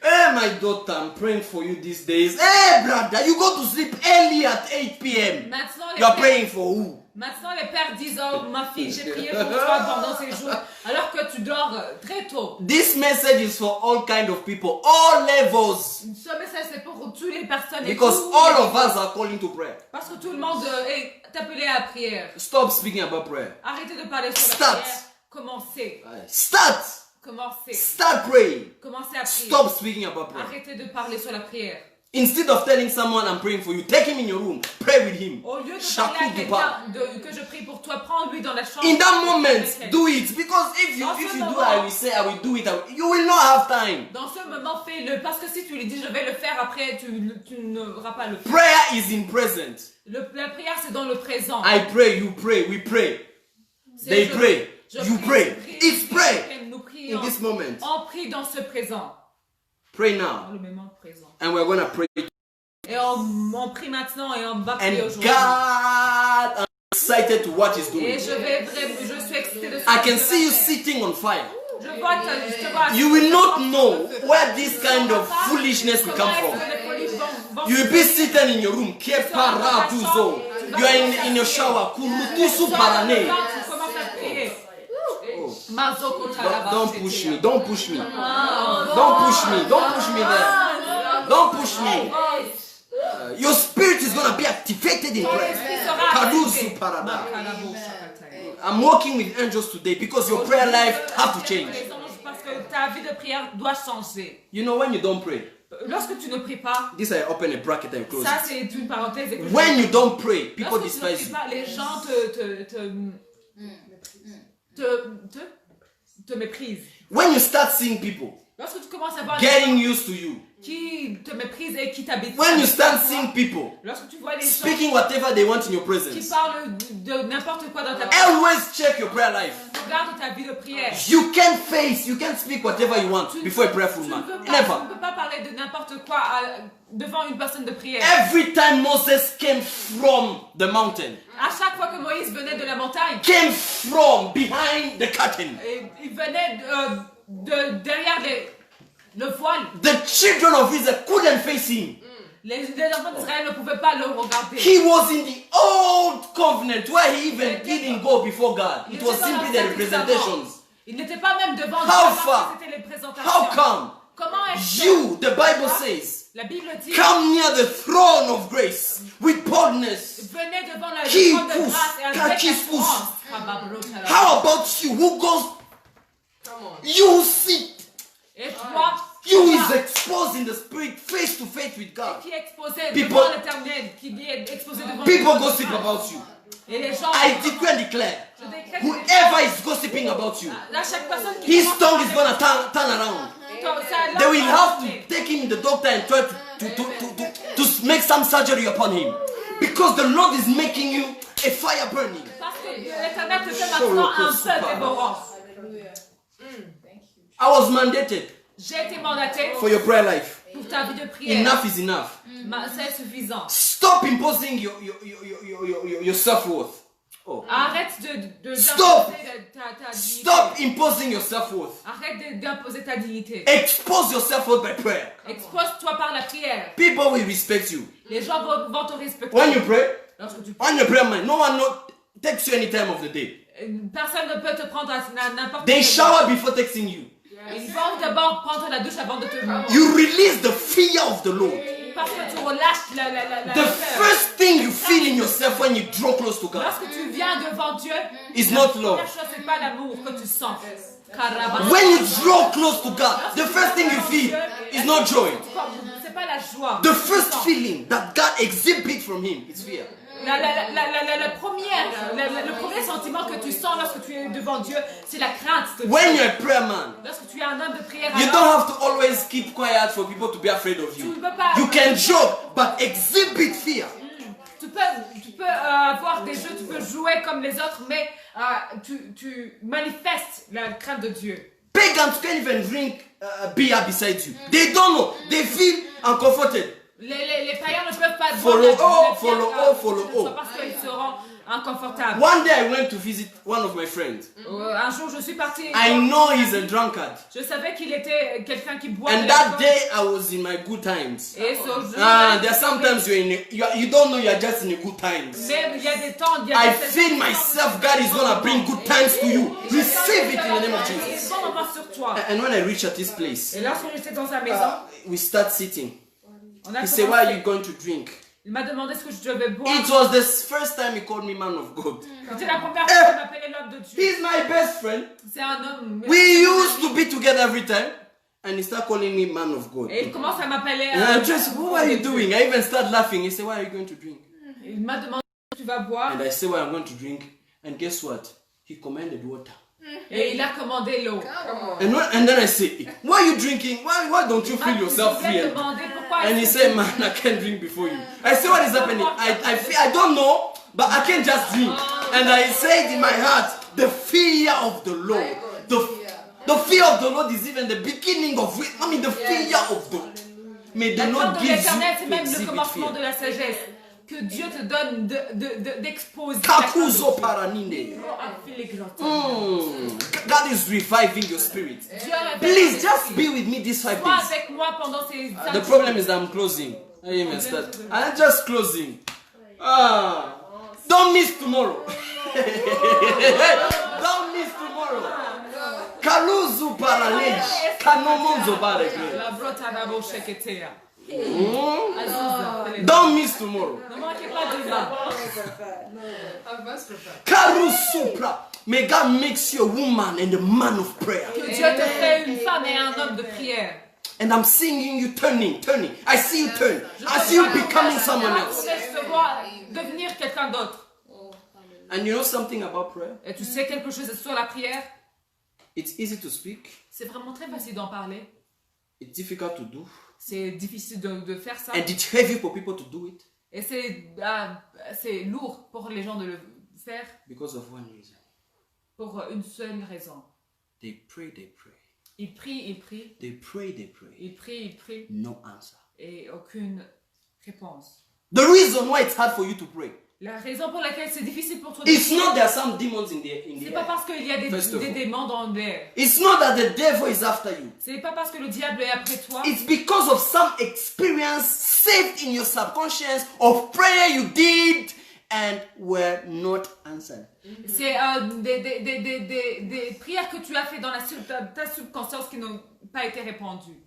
B: Hey, my daughter, I'm praying for you these days. Hey, brother, you go to sleep early at 8 p.m.
C: Maintenant,
B: You are praying for who?
C: Maintenant, les pères disent, oh ma fille, j'ai prié pour toi pendant ces jours, alors que tu dors très tôt.
B: This message is for all kind of people, all levels.
C: Ce message, c'est pour toutes les personnes.
B: Because all of us are calling to prayer.
C: Parce que tout le monde est appelé à la prière.
B: Stop speaking about prayer.
C: Arrêtez de parler sur la
B: Start.
C: prière. Commencez.
B: Start.
C: Commencez.
B: Start praying.
C: Commencez à prier.
B: Stop speaking about prayer.
C: Arrêtez de parler sur la prière.
B: Instead of telling someone I'm praying for you, take him in your room, pray with him.
C: Au lieu de
B: Shaku
C: parler à
B: Duba.
C: quelqu'un que je prie pour toi, prends-lui dans la chambre.
B: In that moment,
C: Avec elle.
B: do it. Because if you
C: Dans ce
B: do,
C: moment.
B: I will say I will do it. You will not have time.
C: Dans ce moment, fais-le. Parce que si tu lui dis je vais le faire après, tu n'auras pas le faire.
B: Prayer is in present.
C: La prière, c'est dans le présent.
B: I pray, you pray, we pray.
C: C'est
B: They
C: je-
B: pray,
C: je
B: you
C: prie,
B: pray.
C: je prie,
B: It's pray
C: nous
B: in
C: prions.
B: this moment.
C: On prie dans ce présent.
B: Pray
C: Dans
B: now.
C: le moment présent.
B: And we're going to pray.
C: Et on prie maintenant et on va prier
B: And
C: aujourd'hui.
B: God, I'm excited to what He's
C: Et
B: doing.
C: je suis excitée de ce
B: I
C: que
B: can
C: Dieu
B: see you
C: va faire.
B: sitting on fire.
C: Je te vois.
B: You will not know where this kind of foolishness will come from. You will be seated in your room. Keparaduzo. You are in your shower. Kurutusu parane. Don't push me. Don't push me. Don't push me. Don't push me there. Don't push me. Your spirit is going to be activated in prayer. Kaduzu parada. I'm working with angels today because your prayer life have to change.
C: Parce que ta vie de prière doit changer.
B: You know when you don't pray.
C: Lorsque tu ne pries pas,
B: This I open a bracket and close
C: ça
B: it.
C: c'est une parenthèse. Et que
B: When you don't pray, people
C: lorsque tu ne
B: despise
C: pries
B: you.
C: pas, les gens te méprisent.
B: When you start seeing people
C: Lorsque tu commences à voir des
B: getting
C: gens
B: used to you,
C: qui te méprisent et qui t'habitent.
B: when you start seeing people
C: Lorsque tu vois les gens
B: speaking whatever they want in your
C: qui
B: presence,
C: parlent de n'importe quoi dans ta prière,
B: always check your prayer life.
C: regarde ta vie de prière.
B: You can't speak whatever you want before a prayerful
C: Tu ne
B: man.
C: peux pas,
B: Never.
C: tu ne peux pas parler de n'importe quoi devant une personne de prière.
B: Every time Moses came from the mountain,
C: À chaque fois que Moïse venait de la montagne,
B: came from behind the curtain,
C: et il venait derrière le voile.
B: the children of Israel couldn't face him.
C: Les enfants d'Israël ne pouvaient pas le regarder.
B: He was in the old covenant where he even didn't go before God.
C: Il
B: It
C: était
B: was
C: dans
B: simply the
C: l'Ancien
B: representations.
C: Il n'était pas même devant
B: How
C: Dieu parce
B: far?
C: que c'était les présentations.
B: How come
C: Comment est-ce
B: you, the Bible says,
C: la Bible dit
B: come near the throne of grace with boldness?
C: venez devant la
B: Qui
C: trône de
B: pousse?
C: grâce et
B: Car
C: avec
B: qui
C: assurance.
B: How about you who goes, you sit,
C: Et toi,
B: you
C: toi,
B: is exposed in the spirit face to face with God.
C: qui est exposé
B: People-
C: devant l'éternel, qui est exposé devant
B: People
C: l'éternel.
B: gossip about you.
C: Et les gens,
B: I decree and declare,
C: je décrète que
B: whoever is gossiping about you,
C: là, chaque personne qui
B: his
C: commence
B: tongue
C: à
B: is going to turn around.
C: ça,
B: They will
C: là,
B: have to take him to the doctor and try to make some surgery upon him. Because the Lord is making you a fire burning.
C: parce que l'éternel te fait maintenant un feu dévorant.
B: I was mandated
C: J'ai été mandaté
B: for your prayer life.
C: pour ta vie de prière.
B: Enough is enough.
C: C'est suffisant.
B: Stop imposing your self-worth. Oh.
C: Arrête de
B: Stop.
C: d'imposer ta dignité.
B: Stop imposing your self-worth.
C: Arrête d'imposer ta dignité.
B: Expose your self-worth by prayer.
C: Expose-toi par la prière.
B: People will respect you.
C: Les gens vont te respecter.
B: When you pray,
C: Lorsque tu
B: on your prayer mind, no one texts you any time of the day.
C: personne ne peut te prendre à n'importe
B: They
C: quel
B: shower before texting you.
C: moment. Ils vont d'abord prendre la douche avant de te
B: You release the fear of the Lord.
C: parce que tu relâches la
B: The
C: peur.
B: first thing you feel in yourself when you draw close to God
C: Lorsque tu viens devant Dieu,
B: is not
C: la
B: love.
C: première chose c'est pas l'amour que tu sens. Carabas.
B: When you draw close to God, the first thing you feel is not joy.
C: C'est pas la joie.
B: The first feeling that God exhibits from Him is fear.
C: Le premier sentiment que tu sens lorsque tu es devant Dieu, c'est la crainte de Dieu.
B: When you're a prayer man,
C: Lorsque tu es un homme de prière,
B: you
C: alors,
B: don't have to always keep quiet for people to be afraid of you. You can joke, but exhibit fear.
C: tu peux avoir des jeux, tu peux jouer comme les autres, mais tu manifestes la crainte de Dieu.
B: Pagans can't even drink beer beside you. They don't know. They feel uncomfortable.
C: Les païens ne peuvent pas
B: Follow
C: boire
B: all, follow all, follow all.
C: parce qu'ils seront inconfortable.
B: One day I went to visit one of my friends.
C: Un jour, je suis partie.
B: I know he's a drunkard.
C: Je savais qu'il était quelqu'un qui boit.
B: And
C: de
B: that
C: l'alcool.
B: day I was in my good times.
C: Et ce jour,
B: There's sometimes you don't know you're just in a good times.
C: même il y a des temps, il y a
B: I
C: des
B: feel myself, God is gonna bring good times to you. Receive it in the name of Jesus.
C: Bon moment sur toi.
B: And when I reach at this place,
C: Et lorsque j'étais dans sa maison,
B: we start sitting.
C: on a
B: He said, "Why are you
C: commencé.
B: going to drink?"
C: Il m'a demandé ce que je devais boire.
B: It was the first time he called me man of God.
C: C'était la première fois qu'il m'appelait l'homme de Dieu.
B: He's my best friend.
C: C'est un homme.
B: We used to be together every time. And he started calling me man of God.
C: Et il commence à m'appeler.
B: And I just, what are you doing? I even started laughing. He said, "Why are you going to drink?"
C: Il m'a demandé ce que tu vas boire.
B: And I said, "Why I'm going to drink." And guess what? He commanded water.
C: Et il a commandé l'eau.
B: And then I said, "Why are you drinking? Why don't you feel yourself
C: Il
B: free?"
C: a demandé pourquoi.
B: And he said, "Man, I can't drink before you." I said, "What is happening?" I don't know, but I can't just drink. And I said in my heart, the fear of the Lord. The fear of the Lord is even the beginning of it. I mean, the fear of the Lord. May the
C: La crainte
B: Lord
C: de
B: give
C: l'éternel, c'est
B: you
C: même
B: to
C: le
B: exhibit
C: commencement
B: fear.
C: de la sagesse. Que Dieu te donne d'exposer.
B: Kakuzo paranine.
C: Dieu
B: God is reviving your spirit.
C: a
B: Please just be with me these 5
C: Sois
B: days.
C: avec moi pendant ces
B: The problem is that I'm closing. I'm just closing. Don't miss tomorrow. Don't miss tomorrow. Kaluzu paralej. Kanomonzo baregre.
C: La brota da bouche que t'es.
B: Don't miss tomorrow.
C: Ne manquez pas demain.
B: Karusupra. May God makes you a woman and a man of prayer.
C: Que Dieu te fait une femme et un homme de prière.
B: And I'm seeing you turning. I see you turn. I see you becoming someone else.
C: Je te vois devenir quelqu'un d'autre.
B: And you know something about prayer?
C: Et tu sais quelque chose sur la prière?
B: It's easy to speak.
C: C'est vraiment très facile d'en parler.
B: It's difficult to do.
C: C'est difficile de faire ça.
B: And it's heavy for people to do it
C: Et c'est lourd pour les gens de le faire
B: because of one reason.
C: pour une seule raison.
B: They pray.
C: Ils prient.
B: They pray.
C: Ils prient.
B: No answer.
C: Et aucune réponse.
B: The reason why it's hard for you to pray.
C: La raison pour laquelle c'est difficile pour toi de
B: It's
C: prier,
B: not there are some demons in the
C: c'est pas
B: air.
C: parce qu'il y a
B: First of
C: des
B: all.
C: démons dans l'air.
B: It's not that the devil is after you.
C: C'est pas parce que le diable est après toi.
B: It's because of some experience saved in your subconscious of prayer you did and were not answered.
C: C'est des prières que tu as fait dans ta subconscience qui n'ont pas été répondues.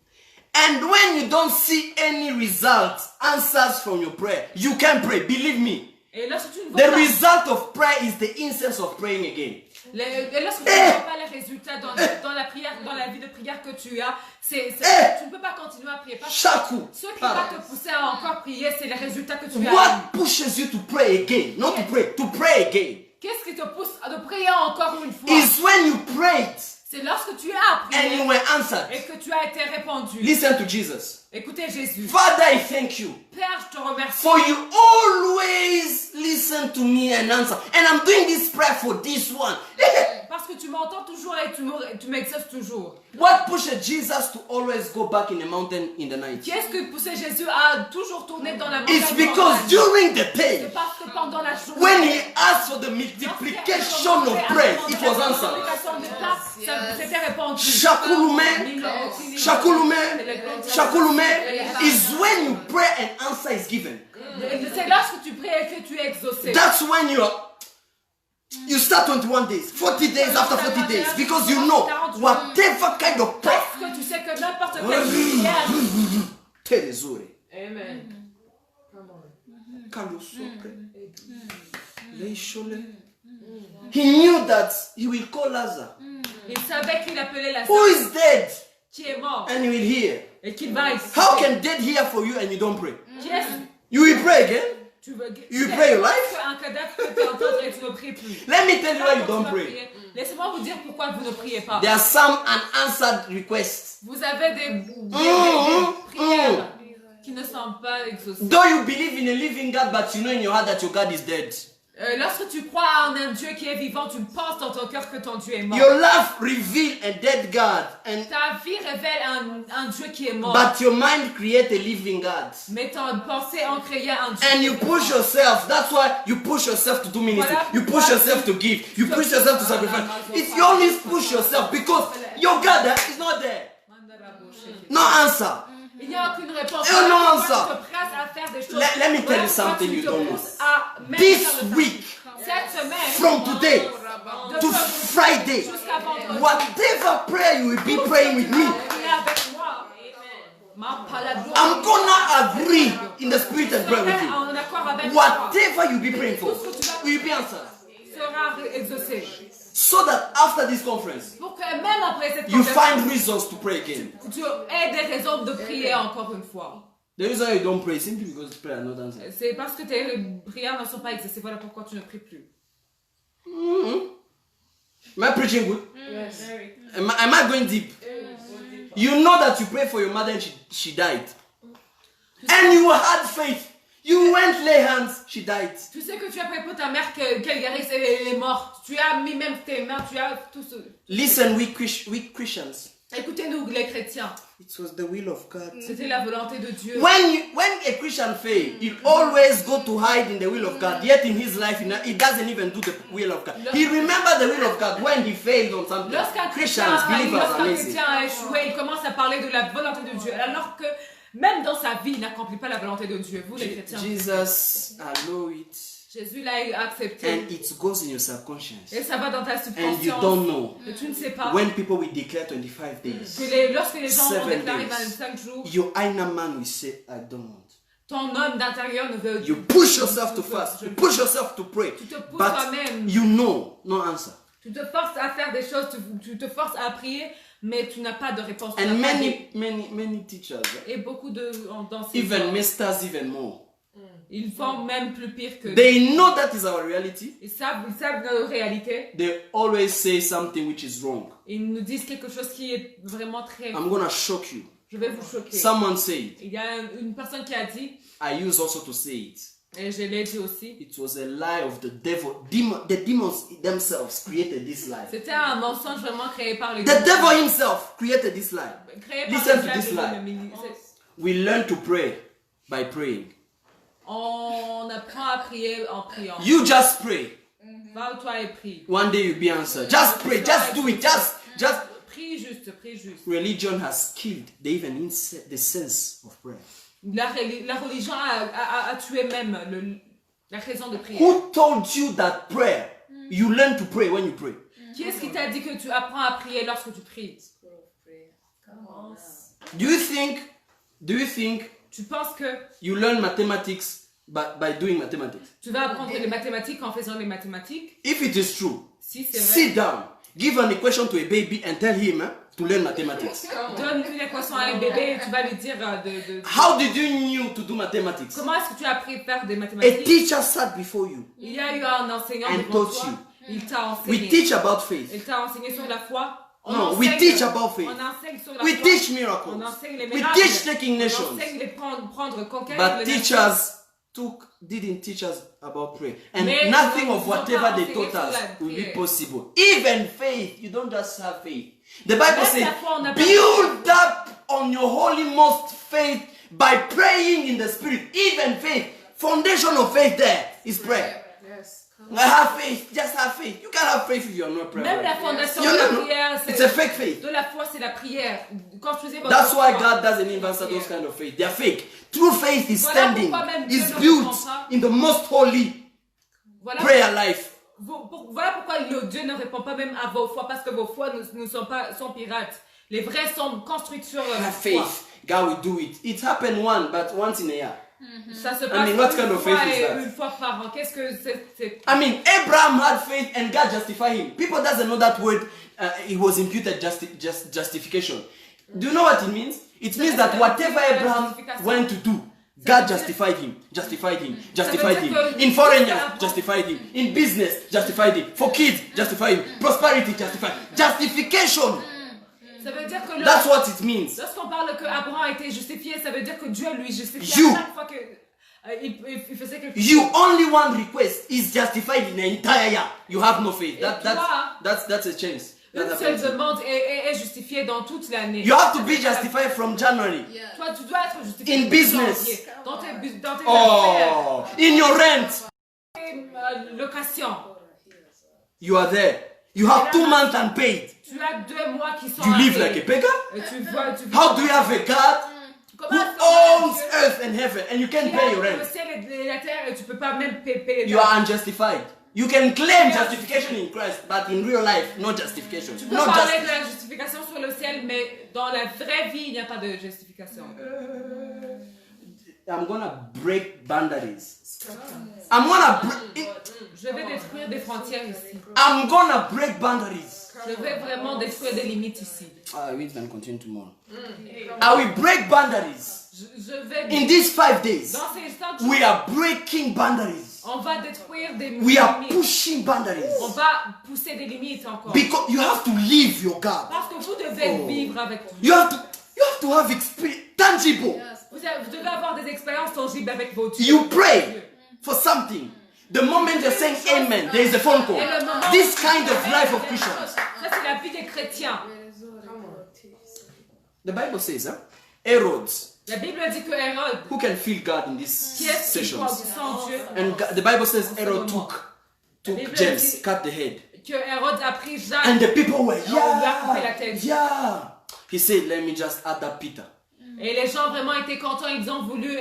B: And when you don't see any results, answers from your prayer, you can pray. Believe me.
C: Et lorsque tu ne vois
B: The
C: pas,
B: result of prayer is the incense of praying again.
C: et lorsque tu ne vois pas les résultats dans la prière, dans la vie de prière que tu as, tu ne peux pas continuer à prier. Parce que
B: Shaku.
C: ce qui va te pousser à encore prier, c'est les résultats que tu as.
B: What pushes you to pray again? Not to pray again.
C: Qu'est-ce qui te pousse à prier encore une fois?
B: Is when you prayed
C: C'est lorsque tu as
B: and
C: prié
B: you were answered.
C: et que tu as été répondu.
B: Listen to Jesus.
C: Écoutez Jésus.
B: Father, I thank you.
C: Père, je te remercie.
B: For you always listen to me and answer. And I'm doing this prayer for this one.
C: Parce que tu m'entends toujours et tu m'exauces toujours.
B: What pushed Jesus to always go back in the mountain in the night?
C: Qu'est-ce que poussait Jésus à toujours tourner dans la montagne?
B: It's because during the day,
C: C'est parce que pendant la journée,
B: when he asked for the multiplication of bread, it was answered.
C: C'était répondu.
B: Shakulume is when you pray and answer is given.
C: C'est lorsque tu pries et que tu es exaucé.
B: That's when you start 21 days, 40 days after 40 days, because you know whatever kind of prayer.
C: Parce que tu sais que n'importe quelle prière.
B: Terezure.
C: Amen.
B: He knew that he will call Lazarus,
C: Il savait qu'il appelait la
B: who is dead,
C: qui est mort
B: and he will hear.
C: et qu'il va ici.
B: How can dead hear for you and you don't pray?
C: Qui est-ce?
B: You will pray again?
C: Tu veux
B: You pray your life?
C: Un cadavre peut t'entendre et tu ne pries plus.
B: Let me tell you why you
C: Tu
B: don't
C: vas
B: pray.
C: prier. Laissez-moi vous dire pourquoi vous ne priez pas.
B: There are some unanswered requests.
C: Vous avez des prières qui ne sont pas exaucées.
B: Though you believe in a living God, but you know in your heart that your God is dead.
C: Lorsque tu crois en un Dieu qui est vivant, tu penses dans ton cœur que ton Dieu est mort.
B: Your life reveal a dead God, and
C: Ta vie révèle un Dieu qui est mort.
B: but your mind create a living God.
C: Mais ton pensée en créait un Dieu.
B: And
C: qui
B: you
C: est
B: push
C: mort.
B: yourself. That's why you push yourself to do ministry.
C: Voilà
B: You push
C: pourquoi
B: yourself to give. You push yourself to sacrifice. It's you always push yourself because your God is not there. No answer.
C: Il n'y a aucune réponse.
B: Eh, non,
C: Voilà pourquoi
B: ça.
C: tu te presses à faire des choses.
B: Let me tell
C: Voilà
B: you
C: pourquoi
B: something
C: tu
B: you
C: te
B: don't know.
C: pousses à mettre
B: This
C: dans le
B: week
C: cette semaine,
B: from today
C: de
B: to Friday,
C: jusqu'à vendredi,
B: whatever prayer you will be praying with me,
C: prie avec moi. Ma palabra.
B: I'm gonna agree in the spirit and pray with you.
C: En accord avec toi.
B: Whatever you be praying for will be answered.
C: Sera exaucé.
B: So that after this conference,
C: Pour que même après cette
B: you
C: conversation,
B: find reasons to pray again.
C: tu aies des raisons de prier encore une fois.
B: The reason you don't pray is simply because prayer is not answered.
C: C'est parce que tes prières ne sont pas exaucées. Voilà pourquoi tu ne pries plus.
B: Am I preaching good? Am I going deep? You know that you prayed for your mother and she died. And you had faith. You went lay hands, she died.
C: Tu sais que tu as prié pour ta mère qu'elle guérisse et elle est morte. Tu as mis même tes mains, tu as tout ce...
B: Listen, we Christians.
C: Écoutez-nous les chrétiens.
B: It was the will of God.
C: C'était la volonté de Dieu.
B: When a Christian fails, he always go to hide in the will of God. Yet in his life, he doesn't even do the will of God. He remember the will of God when he failed on something.
C: Lorsqu'un chrétien,
B: Christians, believers, amazing.
C: a échoué, il commence à parler de la volonté de Dieu. Alors que même dans sa vie, il n'accomplit pas la volonté de Dieu. Vous les chrétiens.
B: Jesus allow it,
C: Jésus l'a accepté.
B: and it goes in your subconscious,
C: Et ça va dans ta
B: and you
C: subconscience.
B: don't know.
C: Et tu ne sais pas
B: When people will declare 25 days,
C: que lorsque les gens ont
B: 7
C: déclaré
B: days,
C: 25 jours,
B: your inner man will say, I don't want.
C: ton homme d'intérieur ne veut...
B: You push yourself to fast, you push yourself to pray,
C: Tu te pousses
B: but
C: toi-même.
B: you know no answer.
C: Tu te forces à faire des choses, tu te forces à prier, mais tu n'as pas de réponse. Tu
B: And
C: n'as pas de-
B: many teachers,
C: Et beaucoup dans ces
B: even
C: gens,
B: masters, even more.
C: ils font même plus pire que...
B: They know that is our reality.
C: Ils savent notre réalité.
B: They always say something which is wrong.
C: Ils nous disent quelque chose qui est vraiment très...
B: I'm gonna shock you.
C: Je vais vous choquer.
B: Someone said,
C: Il y a une personne qui a dit,
B: I use also to say it.
C: et je l'ai dit aussi,
B: It was a lie of the devil. The demons themselves created this lie.
C: c'était un mensonge vraiment créé par les
B: The devil himself created this lie.
C: Créé par
B: Listen
C: les
B: to
C: diables
B: this
C: et
B: lie.
C: l'ennemi.
B: We learn to pray by praying.
C: On apprend à prier en priant.
B: You just pray.
C: Va-toi et prie.
B: One day you'll be answered. Just pray. Just do it. Just.
C: Prie juste, prie juste.
B: Religion has killed the sense of prayer.
C: La religion a tué même la raison de prier.
B: Who told you that prayer? You learn to pray when you pray.
C: Qui est-ce qui t'a dit que tu apprends à prier lorsque tu pries?
B: Do you think
C: Tu penses que
B: you learn mathematics by doing mathematics?
C: tu vas apprendre les mathématiques en faisant les mathématiques?
B: If it is true,
C: Si c'est vrai,
B: sit down, give an equation to a baby and tell him to learn mathematics.
C: donne une équation à un bébé et tu vas lui dire
B: How did you know to do mathematics?
C: comment est-ce que tu as appris à faire des
B: A
C: mathématiques?
B: teacher sat before you.
C: Il y a eu un enseignant
B: And
C: devant
B: taught
C: toi.
B: you.
C: Il t'a
B: We
C: enseigné.
B: teach about faith.
C: Il t'a enseigné sur la foi.
B: No, we teach about faith.
C: On enseigne sur la
B: We
C: foi.
B: teach
C: On
B: miracles.
C: enseigne les
B: We
C: miracles.
B: teach taking
C: On
B: nations.
C: enseigne les prendre conquête.
B: But
C: les
B: teachers didn't teach us about prayer. And
C: Mais
B: nothing
C: ils
B: of
C: nous ont
B: whatever
C: pas
B: they
C: enseigné
B: taught
C: sur
B: us
C: la
B: will be
C: prière.
B: possible. Even faith, you don't just have faith. The Bible
C: Même
B: says,
C: la foi, on n'a pas-
B: build up on your holy most faith by praying in the spirit. Even faith, foundation of faith there is prayer. I have faith, just have faith. You can't have faith if you are not praying.
C: Même la fondation
B: You
C: de la
B: know,
C: prière,
B: it's a fake faith.
C: de la foi, c'est la prière. Construisez votre
B: That's why
C: foi.
B: God doesn't even answer those kind of faith. They're fake. True faith is
C: Voilà
B: standing,
C: pourquoi même Dieu
B: is
C: ne
B: built
C: répond pas.
B: in the most holy
C: Voilà,
B: prayer life.
C: voilà pourquoi Dieu ne répond pas même à vos foi, parce que vos foi ne sont pirates. Les vrais sont construites sur la
B: Have
C: foi.
B: faith. God will do it. It happened once in a year.
C: Ça se
B: I
C: passe
B: mean, what kind
C: une
B: of
C: fois
B: faith is
C: et
B: that?
C: une fois par an. Qu'est-ce que c'est?
B: I mean, Abraham had faith and God justified him. People doesn't know that word. It was imputed justification. Do you know what it means? It means that whatever Abraham went to do, God justified him, justified him, justified him. In foreigners, justified him. In business, justified him. For kids, justified him. Prosperity, justified. Justification.
C: Ça veut dire que
B: That's what it means.
C: lorsqu'on parle que Abraham a été justifié, ça veut dire que Dieu lui justifie
B: You.
C: à chaque fois que il faisait quelque
B: You
C: chose.
B: only one request is justified in the entire year. You have no faith.
C: toi,
B: That's a chance.
C: Une seule demande est justifiée dans toute l'année.
B: You have to be justified from January.
C: Toi, tu dois être justifié
B: In
C: depuis
B: business.
C: janvier. Dans tes
B: Oh, in your rent,
C: locations.
B: you are there. You have 2 months unpaid.
C: Tu as 2 mois qui sont
B: You live
C: arrivés.
B: like a beggar.
C: Et tu vis
B: How do you have a God
C: Comment
B: who
C: est-ce qu'on
B: owns
C: a
B: earth and heaven and you can't pay your
C: le
B: rent?
C: ciel et la terre et tu peux pas même payer.
B: You are unjustified. You can claim justification in Christ, but in real life, no justification.
C: Tu peux
B: No
C: parler de
B: justice.
C: la justification sur le ciel, mais dans la vraie vie, il n'y a pas de justification.
B: I'm gonna break boundaries. I'm gonna
C: Je vais détruire des frontières ici.
B: I'm gonna break boundaries.
C: Je vais vraiment détruire des limites ici.
B: We can continue tomorrow. I will break boundaries.
C: Je vais
B: In these 5 days,
C: dans ces instants,
B: we are breaking boundaries.
C: on va détruire des
B: We are
C: limites.
B: pushing boundaries.
C: On va pousser des limites encore.
B: Because you have to live your God.
C: Parce que vous devez vivre avec
B: You have to have experience tangible.
C: vous devez avoir des expériences tangibles avec vos dieux.
B: You pray for something. The moment you're saying amen, there is a phone call.
C: Et le moment
B: This
C: où
B: kind of
C: tu
B: life
C: fais
B: of Christians.
C: Ça, c'est la vie des chrétiens.
B: The Bible says, Herod,
C: La Bible dit que Hérode,
B: who can feel God in these
C: qui est-ce qui croit
B: sessions?
C: sans Dieu,
B: And the Bible says Herod took James, cut the head.
C: que Hérode a pris Jacques.
B: And the people were,
C: on lui a coupé la
B: yeah,
C: tête.
B: yeah. He said, let me just add that Peter.
C: Et les gens vraiment étaient contents, ils ont voulu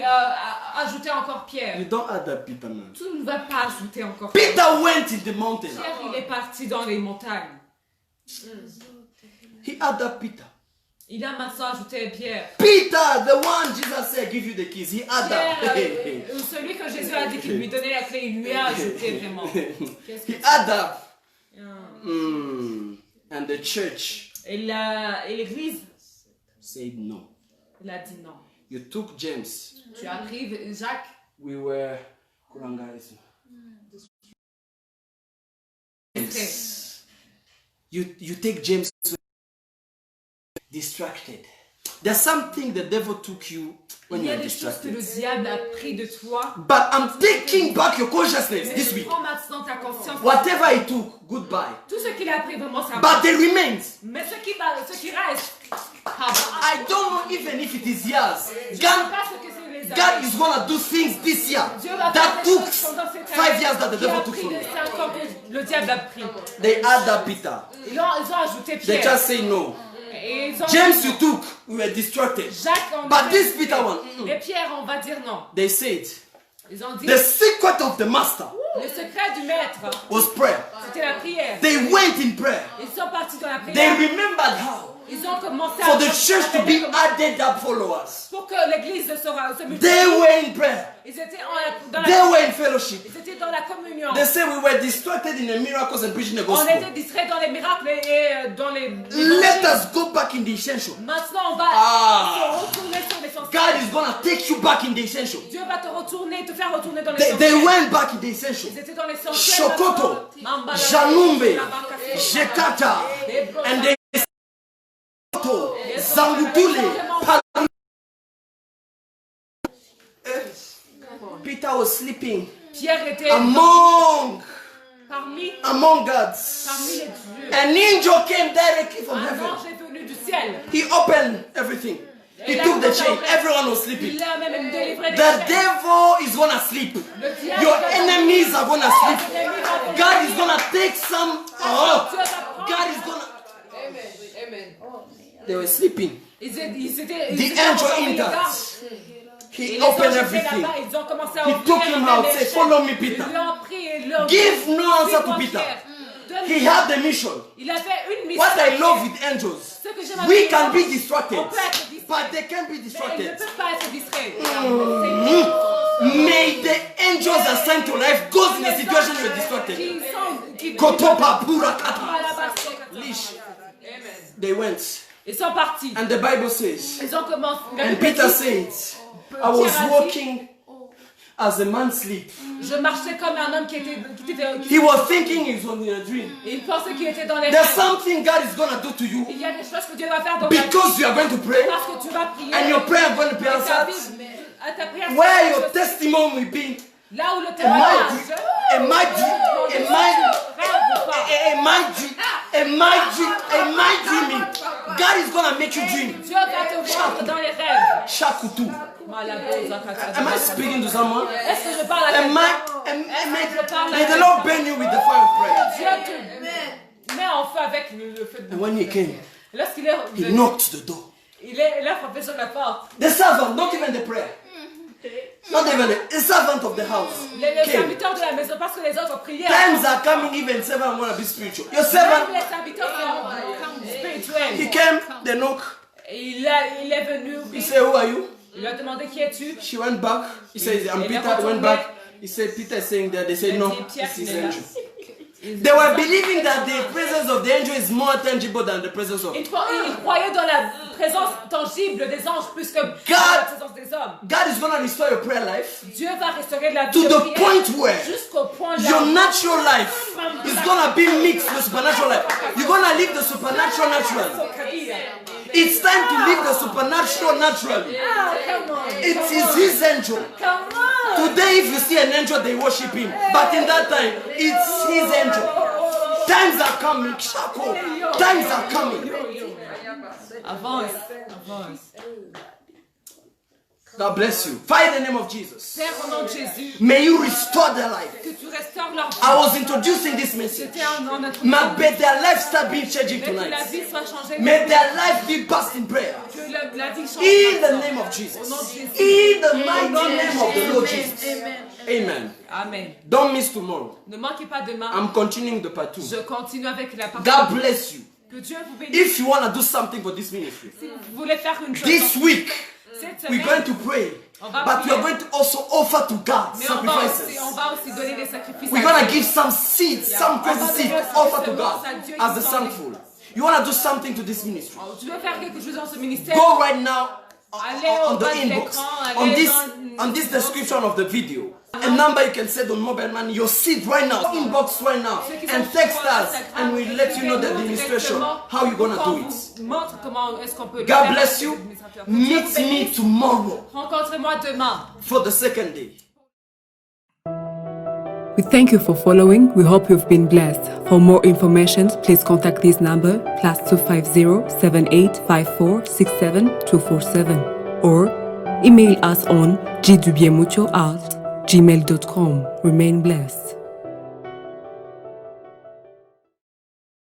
C: ajouter encore Pierre.
B: You don't add that Peter, man.
C: Tu ne vas pas ajouter encore Pierre.
B: Peter went in the mountain.
C: Pierre, il est parti dans les montagnes.
B: He had that Peter.
C: Il a maintenant ajouté Pierre.
B: Peter, the one Jesus said, give you the keys. He had
C: Pierre,
B: that.
C: celui que Jésus a dit qu'il lui donnait la clé, il lui a ajouté vraiment. Qu'est-ce que
B: He had that.
C: c'est?
B: And the church
C: Et l'église,
B: said no.
C: il a dit non.
B: You took James.
C: Tu as pris Jacques.
B: We were Kurangaris. You take James distracted. There's something the devil took you when
C: Il y
B: you
C: a
B: are
C: des choses que
B: distracted.
C: le diable a pris de toi.
B: But I'm taking back your consciousness
C: Mais
B: this week.
C: prends maintenant ta conscience.
B: Whatever he took, goodbye.
C: Tout ce qu'il a pris vraiment, ça
B: But there remains.
C: Mais ce qui reste,
B: I don't know even if it is yours.
C: je ne sais
B: God,
C: pas ce que c'est les
B: God
C: années.
B: is gonna do things this year
C: Dieu va faire
B: that
C: des
B: took
C: choses pendant cette
B: 5
C: année
B: years that the
C: qui a
B: devil took
C: pris
B: from
C: les
B: me.
C: 5 ans que le diable a pris.
B: They had that Peter.
C: Ils ont ajouté
B: They
C: Pierre.
B: just say no.
C: Et ils ont
B: James
C: dit
B: you
C: non.
B: took, we were distracted.
C: Jacques, on
B: But
C: a
B: this
C: dit
B: Peter
C: non.
B: one,
C: Mais Pierre, on va dire non.
B: They said
C: Ils ont dit
B: the secret of the master
C: le secret du maître,
B: was prayer.
C: c'était la prière.
B: They went in prayer.
C: Ils sont partis dans la
B: They
C: prière.
B: remembered how
C: Ils ont commencé
B: for
C: à
B: the church to be
C: comment-
B: added up followers.
C: pour que l'église se multiplie.
B: They were in prayer.
C: Ils étaient dans
B: They
C: la
B: were in fellowship.
C: Ils étaient dans la communion.
B: They say we were distracted in the miracles and preaching the
C: On
B: gospel.
C: était distraits dans les miracles et dans les
B: Let us go back in the essential.
C: Maintenant, on va se retourner sur l'essentiel.
B: God is gonna take you back in the essential.
C: Dieu va te faire retourner dans
B: They
C: l'essentiel.
B: went back in the essential.
C: Ils étaient dans l'essentiel.
B: Shokoto,
C: Mamba,
B: Janumbe,
C: Labakase,
B: Jekata,
C: Ebro,
B: and they Zangutule. Peter was sleeping
C: Pierre était
B: among
C: parmi
B: gods.
C: les dieux.
B: An angel came directly from
C: Un
B: heaven.
C: ange est venu du ciel.
B: He opened everything. He took the chain. Everyone was sleeping.
C: Il a même délivré des
B: The
C: chaînes.
B: devil is gonna sleep.
C: Le diable
B: Your
C: va-
B: enemies are gonna sleep.
C: Les ennemis vont
B: God is gonna take some. Oh,
C: Dieu va prendre-
B: God is gonna.
D: Amen.
B: They were sleeping.
C: Ils étaient
B: The
C: étaient
B: angel
C: endormis, les
B: entered.
C: gars.
B: He
C: Et les
B: opened
C: anges étaient
B: everything.
C: là-bas, ils ont commencé à
B: He
C: ouvrir
B: took him out,
C: les
B: say,
C: chaînes.
B: "Follow me, Peter."
C: Ils lui ont pris et leur
B: Give no answer to
C: Suis-moi,
B: Peter.
C: Pierre. Donne-
B: He had the mission.
C: Il avait une mission.
B: What I love with angels,
C: Ce que j'aime
B: we
C: avec
B: can
C: les
B: be distracted,
C: On peut être distrait.
B: but they can't be
C: Mais ils ne
B: distracted.
C: peuvent pas être distraits.
B: May the angels assigned to life goes in a situation you're distracted.
C: Qui
B: Kotopa Burakata.
C: Lish.
B: They went,
C: Ils sont partis.
B: and the Bible says,
C: Ils ont commencé.
B: and Peter said, I was
C: Pierre a dit,
B: walking as a man sleep.
C: Je marchais comme un homme qui était
B: He was thinking he was in a dream.
C: il pensait qu'il était dans les
B: There's
C: rêves.
B: something God is gonna do to you
C: Il y a des choses que Dieu va faire dans ta vie
B: because you are going to pray,
C: parce que tu vas prier.
B: and your prayer is going to be
C: Et ta
B: answered.
C: vie À ta prière,
B: where your testimony will be.
C: là où le
B: It
C: témoignage.
B: might dreaming. God is gonna make you dream.
C: Dieu va te voir dans les rêves.
B: Shakutu. Am I speaking to someone?
C: Est-ce que je parle à quelqu'un?
B: May the Lord burn you with the fire of prayer.
C: Dieu te met en feu avec le feu de
B: And when he came,
C: Lorsqu'il est
B: he
C: venu,
B: knocked the door.
C: il a frappé sur la porte.
B: The servant, not even the prayer. Not even the servant of the house.
C: Le
B: came.
C: serviteur de la maison, parce que les autres priaient.
B: Times are coming, even servant want to be spiritual. Your
C: Même
B: servant,
C: les serviteurs sont spirituels.
B: he came, they knock.
C: Il est venu.
B: He said, who are you?
C: Il lui a demandé qui es-tu.
B: She went back. He said, I'm Peter. He went back. He said, Peter is saying that. They said, no, this is angel. They were believing that the presence of the angel is more tangible than the presence of
C: Il croyait dans la présence tangible des anges plus que dans la présence des hommes.
B: God is going to restore your prayer life
C: Dieu va restaurer la vie
B: to
C: de
B: the
C: prière
B: point where
C: jusqu'au point là.
B: your natural life is going to be mixed with supernatural life. You're going to live the supernatural naturally. It's time to live the supernatural naturally.
C: Come on.
B: It is his angel.
C: Come on.
B: Today, if you see an angel, they worship him. But in that time, it's his angel. Times are coming. Shako. Times are coming.
C: Avance.
B: God bless you. Fire in the name of Jesus.
C: Père, au nom de Jésus,
B: May you restore their life.
C: que tu restaures leur vie.
B: I was introducing this message.
C: C'était en notre
B: May their life start being changing
C: que la
B: tonight.
C: vie soit changée.
B: May their life be passed in prayer.
C: Que la vie change.
B: In the name of Jesus. In the mighty name of the Lord Jesus. Amen.
C: Amen.
B: Don't miss tomorrow.
C: Ne manquez pas demain.
B: I'm continuing the part 2.
C: Je continue avec la partie.
B: God bless you.
C: Que Dieu vous bénisse.
B: If you want to do something for this ministry,
C: Si vous voulez faire une chose
B: this week
C: cette
B: we're
C: semaine,
B: going to pray,
C: on va
B: but we are
C: prier.
B: going to also offer to God
C: Mais on va
B: sacrifices.
C: aussi donner des sacrifices.
B: We're
C: à
B: going to
C: Dieu.
B: give some seeds, some crazy seeds, offer to God as a thankful. You want to do something to this ministry?
C: Tu veux faire quelque chose dans ce ministère?
B: Go right now
C: Allez
B: on
C: au
B: the
C: bas de
B: inbox,
C: l'écran,
B: on
C: allez
B: this
C: dans-
B: on this description of the video. A number you can send on mobile money, your seed right now, inbox right now, and text us, and we'll let you know the administration, how you're gonna do it.
C: Montre comment est-ce qu'on peut.
B: God bless you. Meet me tomorrow
C: Rencontrez-moi demain.
B: for the second day.
A: We thank you for following. We hope you've been blessed. For more information, please contact this number +250 7854 67247 or email us on gdubiemucho@gmail.com. Remain blessed.